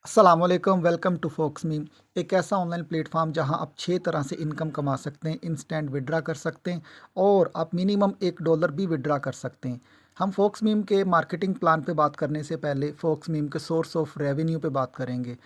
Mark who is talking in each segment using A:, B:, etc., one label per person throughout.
A: अस्सलामुअलैकुम welcome to फोक्समीम। एक ऐसा ऑनलाइन प्लेटफॉर्म जहां आप 6 तरह से इनकम कमा सकते हैं, इंस्टेंट विड्रा कर सकते हैं और आप मिनिमम $1 भी विड्रा कर सकते हैं। हम फोक्समीम के मार्केटिंग प्लान पे बात करने से पहले फोक्समीम के सोर्स ऑफ रेवेन्यू पे बात करेंगे।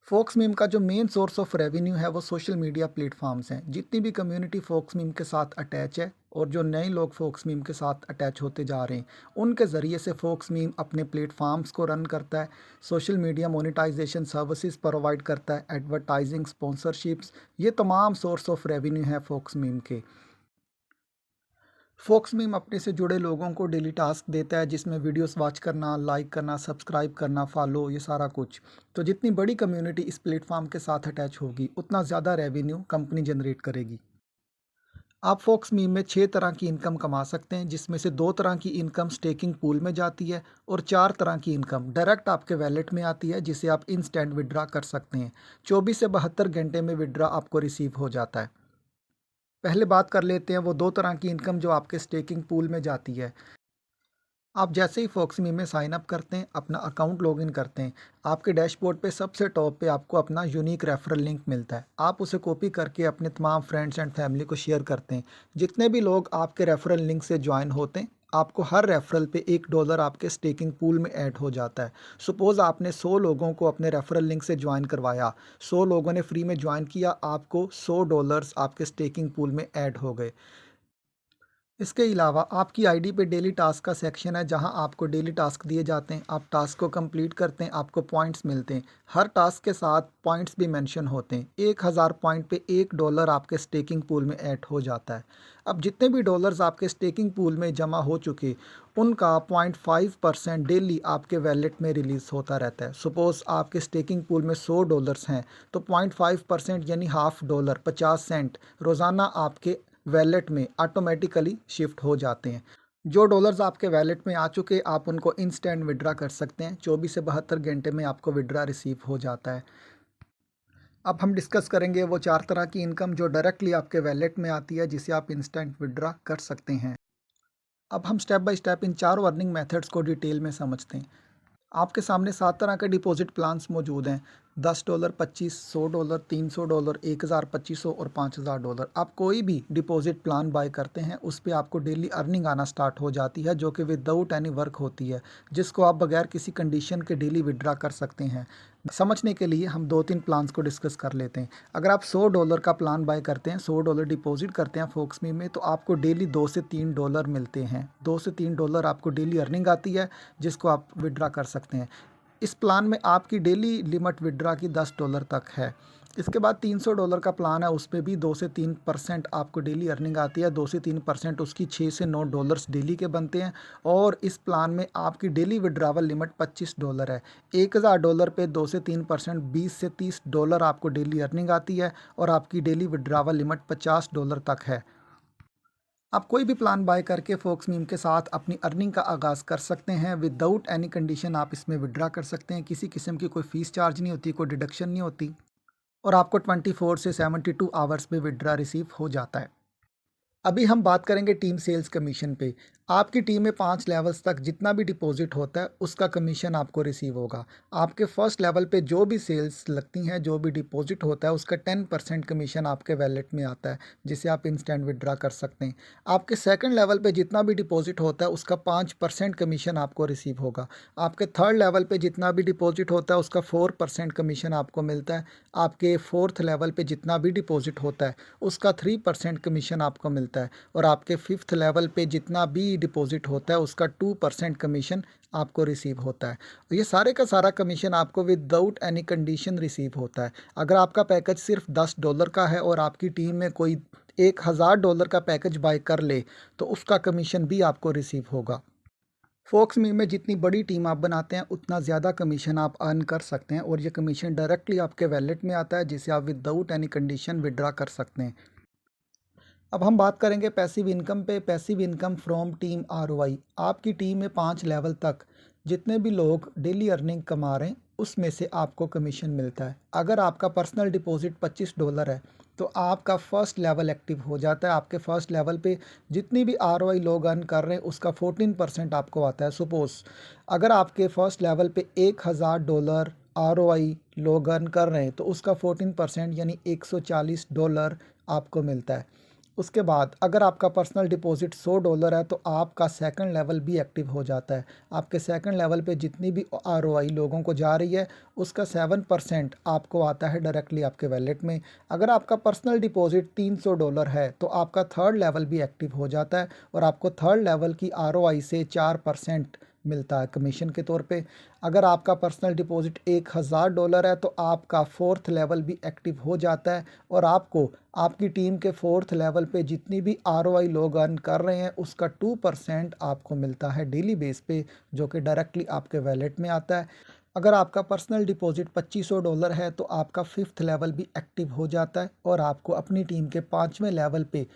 A: फोक्स मीम का जो मेन सोर्स ऑफ रेवेन्यू है वो सोशल मीडिया प्लेटफॉर्म्स हैं। जितनी भी कम्युनिटी फोक्स मीम के साथ अटैच है और जो नए लोग फोक्स मीम के साथ अटैच होते जा रहे हैं, उनके ज़रिए से फोक्स मीम अपने प्लेटफॉर्म्स को रन करता है, social media monetization services provide करता है, एडवर्टाइजिंग, स्पॉन्सरशिप्स, ये तमाम सोर्स ऑफ रेवेन्यू है फोक्स मीम के। फोक्स मीम अपने से जुड़े लोगों को डेली टास्क देता है, जिसमें वीडियोस वॉच करना, लाइक करना, सब्सक्राइब करना, फॉलो, ये सारा कुछ। तो जितनी बड़ी कम्युनिटी इस प्लेटफॉर्म के साथ अटैच होगी, उतना ज़्यादा रेवेन्यू कंपनी जनरेट करेगी। आप फोक्स मीम में 6 तरह की इनकम कमा सकते हैं, जिसमें से 2 तरह की इनकम स्टेकिंग पूल में जाती है और 4 तरह की इनकम डायरेक्ट आपके वैलेट में आती है, जिसे आप इंस्टेंट विड्रा कर सकते हैं। 24 से 72 घंटे में विड्रा आपको रिसीव हो जाता है। पहले बात कर लेते हैं वो 2 तरह की इनकम जो आपके स्टेकिंग पूल में जाती है। आप जैसे ही फोक्समी में साइन अप करते हैं, अपना अकाउंट लॉगिन करते हैं, आपके डैशबोर्ड पे सबसे टॉप पे आपको अपना यूनिक रेफरल लिंक मिलता है। आप उसे कॉपी करके अपने तमाम फ्रेंड्स एंड फैमिली को शेयर करते हैं। जितने भी लोग आपके रेफरल लिंक से ज्वाइन होते हैं, आपको हर रेफरल पे $1 आपके स्टेकिंग पूल में ऐड हो जाता है। सपोज़ आपने 100 लोगों को अपने रेफरल लिंक से ज्वाइन करवाया, 100 लोगों ने फ्री में ज्वाइन किया, आपको $100 आपके स्टेकिंग पूल में ऐड हो गए। इसके अलावा आपकी आईडी पे डेली टास्क का सेक्शन है, जहां आपको डेली टास्क दिए जाते हैं। आप टास्क को कंप्लीट करते हैं, आपको पॉइंट्स मिलते हैं। हर टास्क के साथ पॉइंट्स भी मेंशन होते हैं। 1000 पॉइंट पे $1 आपके स्टेकिंग पूल में ऐड हो जाता है। अब जितने भी डॉलर्स आपके स्टेकिंग पूल में जमा हो चुके, उनका 0.5% डेली आपके वैलेट में रिलीज़ होता रहता है। सपोज़ आपके स्टेकिंग पूल में $100 हैं, तो 0.5% यानी $0.5, 50 सेंट रोज़ाना आपके वैलेट में ऑटोमेटिकली शिफ्ट हो जाते हैं। जो डॉलर्स आपके वैलेट में आ चुके, आप उनको इंस्टेंट विड्रा कर सकते हैं। 24 से 72 घंटे में आपको विड्रा रिसीव हो जाता है। अब हम डिस्कस करेंगे वो 4 तरह की इनकम जो डायरेक्टली आपके वैलेट में आती है, जिसे आप इंस्टेंट विड्रा कर सकते हैं। अब हम स्टेप बाय स्टेप इन चारों अर्निंग मेथड्स को डिटेल में समझते हैं। आपके सामने 7 तरह के डिपॉजिट प्लान्स मौजूद हैं। $10, 25, $100, $300, 1000, 2500 और $5000। आप कोई भी डिपॉजिट प्लान बाय करते हैं, उस पे आपको डेली अर्निंग आना स्टार्ट हो जाती है, जो कि विदाउट एनी वर्क होती है, जिसको आप बगैर किसी कंडीशन के डेली विड्रा कर सकते हैं। समझने के लिए हम 2-3 प्लान्स को डिस्कस कर लेते हैं। अगर आप $100 का प्लान बाय करते हैं, $100 डिपॉजिट करते हैं फोक्समी में, तो आपको डेली $2 से $3 मिलते हैं। $2 से $3 आपको डेली अर्निंग आती है, जिसको आप विड्रा कर सकते हैं। इस प्लान में आपकी डेली लिमिट विड्रा की $10 तक है। इसके बाद $300 का प्लान है, उस पे भी 2 से 3% आपको डेली अर्निंग आती है। 2 से 3% उसकी $6 से $9 डेली के बनते हैं। और इस प्लान में आपकी डेली विड्रावल लिमिट $25 है। $1000 पे 2 से 3% $20 से $30 आपको डेली अर्निंग आती है और आपकी डेली विड्रावल लिमिट $50 तक है। आप कोई भी प्लान बाय करके फोक्स मीम के साथ अपनी अर्निंग का आगाज़ कर सकते हैं। विदाउट एनी कंडीशन आप इसमें विड्रा कर सकते हैं। किसी किस्म की कोई फ़ीस चार्ज नहीं होती, कोई डिडक्शन नहीं होती और आपको 24 से 72 आवर्स में विड्रा रिसीव हो जाता है। अभी हम बात करेंगे टीम सेल्स कमीशन पे। आपकी टीम में 5 लेवल्स तक जितना भी डिपॉजिट होता है, उसका कमीशन आपको रिसीव होगा। आपके फर्स्ट लेवल पे जो भी सेल्स लगती हैं, जो भी डिपॉजिट होता है, उसका 10% कमीशन आपके वैलेट में आता है, जिसे आप इंस्टेंट विड्रा कर सकते हैं। आपके सेकंड लेवल पे जितना भी डिपॉजिट होता है, उसका 5% कमीशन आपको रिसीव होगा। आपके थर्ड लेवल पे जितना भी डिपॉजिट होता है, उसका 4% कमीशन आपको मिलता है। आपके फोर्थ लेवल पे जितना भी डिपॉजिट होता है, उसका 3% कमीशन आपको मिलता है। और आपके फिफ्थ लेवल पे जितना भी डिपॉजिट होता है, उसका 2% कमीशन आपको रिसीव होता है। ये सारे का सारा कमीशन आपको विदाउट एनी कंडीशन रिसीव होता है। अगर आपका पैकेज सिर्फ $10 का है और आपकी टीम में कोई $1000 का पैकेज बाय कर ले, तो उसका कमीशन भी आपको रिसीव होगा। फोक्स मी में जितनी बड़ी टीम आप बनाते हैं, उतना ज़्यादा कमीशन आप अर्न कर सकते हैं और ये कमीशन डायरेक्टली आपके वैलेट में आता है, जिसे आप विदाउट एनी कंडीशन विड्रा कर सकते हैं। अब हम बात करेंगे पैसिव इनकम पे। Passive income from team ROI. आपकी टीम में 5 लेवल तक जितने भी लोग डेली अर्निंग कमा रहे हैं, उसमें से आपको कमीशन मिलता है। अगर आपका पर्सनल डिपॉजिट $25 है, तो आपका फ़र्स्ट लेवल एक्टिव हो जाता है। आपके फ़र्स्ट लेवल पे जितनी भी आरओआई लोग अर्न कर रहे हैं, उसका 14% आपको आता है। सपोज़ अगर आपके फ़र्स्ट लेवल पे $1000 आरओआई लोग अर्न कर रहे हैं तो उसका 14% यानी $140 आपको मिलता है। उसके बाद अगर आपका पर्सनल डिपॉजिट $100 है तो आपका सेकंड लेवल भी एक्टिव हो जाता है। आपके सेकंड लेवल पे जितनी भी आरओआई लोगों को जा रही है उसका 7% आपको आता है डायरेक्टली आपके वैलेट में। अगर आपका पर्सनल डिपॉजिट $300 है तो आपका थर्ड लेवल भी एक्टिव हो जाता है और आपको थर्ड लेवल की आरओआई से 4% मिलता है कमीशन के तौर पे। अगर आपका पर्सनल डिपॉजिट $1000 है तो आपका फोर्थ लेवल भी एक्टिव हो जाता है और आपको आपकी टीम के फोर्थ लेवल पे जितनी भी आरओआई लोग अर्न कर रहे हैं उसका 2% आपको मिलता है डेली बेस पे, जो कि डायरेक्टली आपके वैलेट में आता है। अगर आपका पर्सनल डिपॉजिट $2500 है तो आपका फिफ्थ लेवल भी एक्टिव हो जाता है और आपको अपनी टीम के 5वें लेवल पे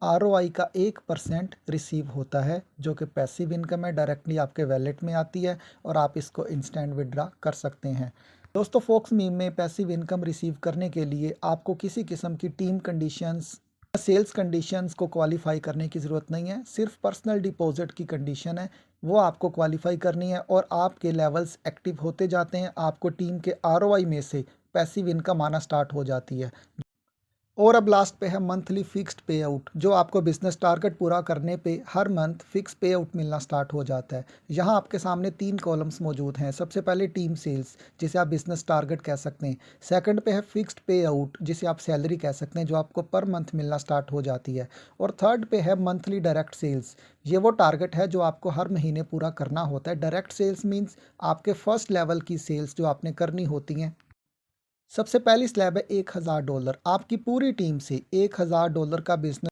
A: आरओआई का 1% रिसीव होता है, जो कि पैसिव इनकम है, डायरेक्टली आपके वैलेट में आती है और आप इसको इंस्टेंट विड्रा कर सकते हैं। दोस्तों, फोक्स मीम में पैसिव इनकम रिसीव करने के लिए आपको किसी किस्म की टीम कंडीशंस या सेल्स कंडीशंस को क्वालिफाई करने की ज़रूरत नहीं है। सिर्फ पर्सनल डिपॉजिट की कंडीशन है, वो आपको क्वालिफाई करनी है और आपके लेवल्स एक्टिव होते जाते हैं। आपको टीम के आरओआई में से पैसिव इनकम आना स्टार्ट हो जाती है। और अब लास्ट पे है मंथली फिक्स्ड पे आउट, जो आपको बिजनेस टारगेट पूरा करने पे हर मंथ फिक्स पे आउट मिलना स्टार्ट हो जाता है। यहाँ आपके सामने 3 कॉलम्स मौजूद हैं। सबसे पहले टीम सेल्स, जिसे आप बिजनेस टारगेट कह सकते हैं। सेकंड पे है फिक्स्ड पे आउट, जिसे आप सैलरी कह सकते हैं, जो आपको पर मंथ मिलना स्टार्ट हो जाती है। और थर्ड पे है मंथली डायरेक्ट सेल्स। ये वो टारगेट है जो आपको हर महीने पूरा करना होता है। डायरेक्ट सेल्स मीन्स आपके फर्स्ट लेवल की सेल्स जो आपने करनी होती हैं। सबसे पहली स्लैब है $1000। आपकी पूरी टीम से $1000 का बिजनेस